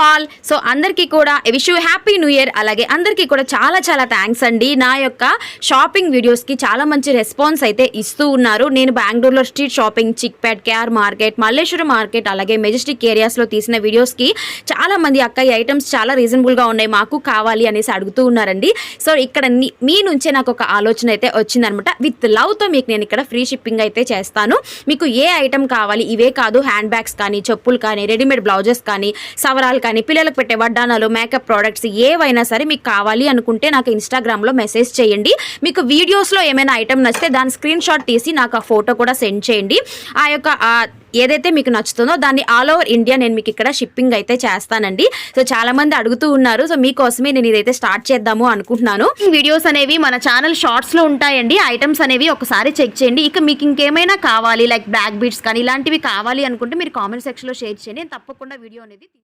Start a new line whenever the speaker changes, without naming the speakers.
All. So అందరికీ కూడా wish you happy new year. అలాగే అందరికీ కూడా చాలా చాలా థ్యాంక్స్ అండి. నా యొక్క షాపింగ్ వీడియోస్కి చాలా మంచి రెస్పాన్స్ అయితే ఇస్తూ ఉన్నారు. నేను బెంగళూరులో street shopping, Chickpet, KR market, Malleshwaram market, అలాగే మెజెస్టిక్ ఏరియాస్లో తీసిన వీడియోస్కి చాలా మంది అక్క ఈ ఐటమ్స్ చాలా రీజనబుల్గా ఉన్నాయి, మాకు కావాలి అనేసి అడుగుతూ ఉన్నారండి. సో ఇక్కడ మీ నుంచే నాకు ఒక ఆలోచన అయితే వచ్చిందనమాట. విత్ లవ్తో మీకు నేను ఇక్కడ ఫ్రీ షిప్పింగ్ అయితే చేస్తాను. మీకు ఏ ఐటమ్ కావాలి, ఇవే కాదు హ్యాండ్ బ్యాగ్స్ కానీ, చెప్పులు కానీ, రెడీమేడ్ బ్లౌజెస్ కానీ, సవరాలు కానీ, పిల్లలకు పెట్టే వడ్డానాలు, మేకప్ ప్రోడక్ట్స్ ఏవైనా సరే మీకు కావాలి అనుకుంటే నాకు ఇన్స్టాగ్రామ్లో మెసేజ్ చేయండి. మీకు వీడియోస్లో ఏమైనా ఐటమ్ నచ్చితే దాని స్క్రీన్ షాట్ తీసి నాకు ఆ ఫోటో కూడా సెండ్ చేయండి. ఆ యొక్క ఏదైతే మీకు నచ్చుతుందో దాన్ని ఆల్ ఓవర్ ఇండియా నేను మీకు ఇక్కడ షిప్పింగ్ అయితే చేస్తానండి. సో చాలా మంది అడుగుతూ ఉన్నారు. సో మీకోసమే నేను ఇదైతే స్టార్ట్ చేద్దాము అనుకుంటున్నాను. వీడియోస్ అనేవి మన ఛానల్ షార్ట్స్ లో ఉంటాయండి. ఐటమ్స్ అనేవి ఒకసారి చెక్ చేయండి. ఇక మీకు ఇంకేమైనా కావాలి లైక్ బ్లాక్ బీడ్స్ కానీ ఇలాంటివి కావాలి అనుకుంటే మీరు కామెంట్ సెక్షన్ లో షేర్ చేయండి. నేను తప్పకుండా వీడియో అనేది